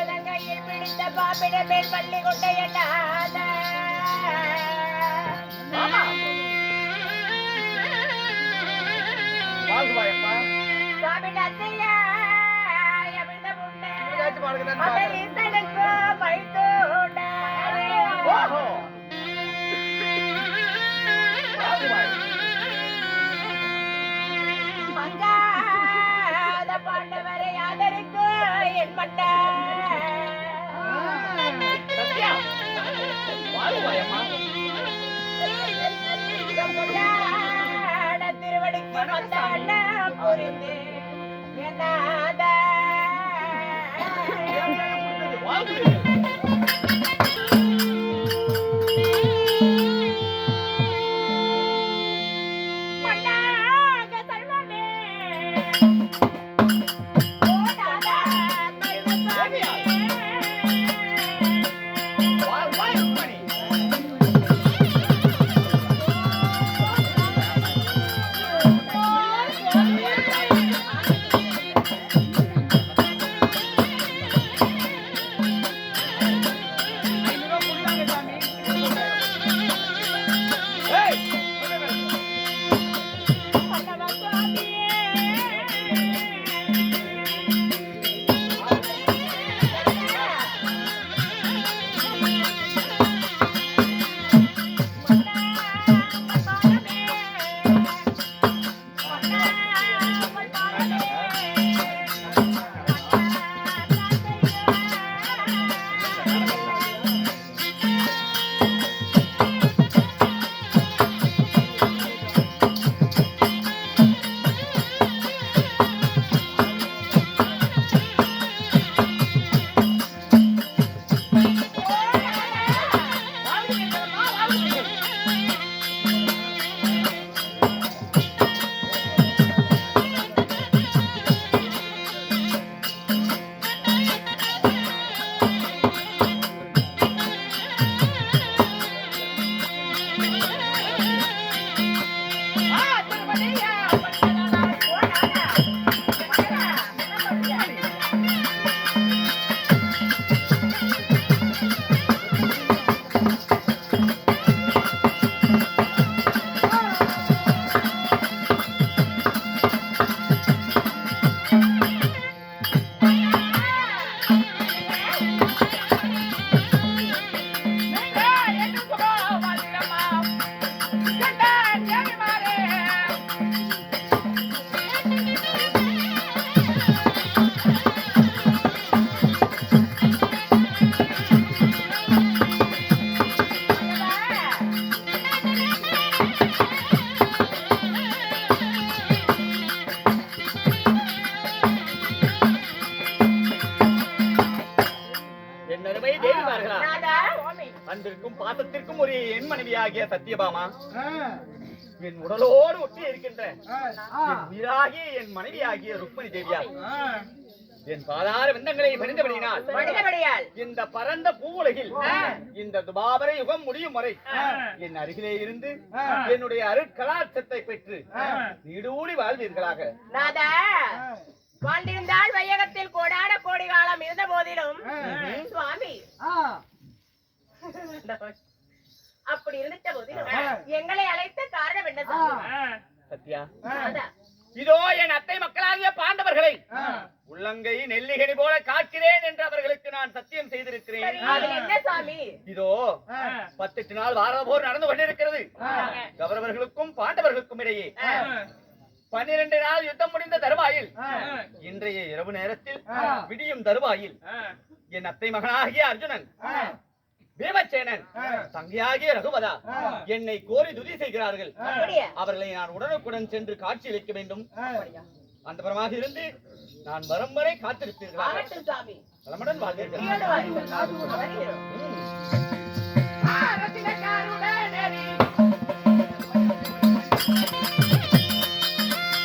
இலங்கையில் பிடித்த பாப்பிட மேல் பள்ளி கொண்ட எண்ணாத பாண்டவரை ஆதரிக்கு என் மட்ட திருவடிக்கு வந்தாண்ட புரிந்து என்னாத அன்பிற்கும் பாசத்திற்கும் ஒரு என் மனைவியாகிய சத்தியபாமா என் உடலோடு ஒட்டி இருக்கின்ற உயிராகிய என் மனைவியாகிய ருக்மணி தேவியா என் பாதார விந்தங்களை பணிந்தபடியால் இந்த பரந்த பூவுலகில் இந்த துபாபர யுகம் முடியும் வரை என் அருகிலே இருந்து என்னுடைய அருட்கலாட்சத்தை பெற்று நீடூடி வாழ்வீர்களாக. வாழ்ந்திருந்தால் வையகத்தில் கோடான கோடி காலம் இருந்த போதிலும் சுவாமி அப்படி இருந்த போதிலும் எங்களை அழைத்த காரணம் என்ன சத்யா? இதோ என் அத்தை மக்களாகிய பாண்டவர்களை உள்ளங்கை நெல்லிகனி போல காக்கிறேன் என்று அவர்களுக்கு நான் சத்தியம் செய்திருக்கிறேன். இதோ 18 நாள் வார போர் நடந்து கொண்டிருக்கிறது. கௌரவர்களுக்கும் பாண்டவர்களுக்கும் இடையே 12 நாள் யுத்தம் முடிந்த தருவாயில் இன்றைய இரவு நேரத்தில் விடியும் தருவாயில் என் அத்தை மகனாகிய அர்ஜுனன், பீமசேனன், தங்கையாகிய ரகுபதா என்னை கோரி துதி செய்கிறார்கள். அவர்களை நான் உடனுக்குடன் சென்று காட்சி அளிக்க வேண்டும். அந்த பரமாக இருந்து நான் வரும் வரை காத்திருப்பீர்கள். நலமுடன் வாழ்வீர்கள்.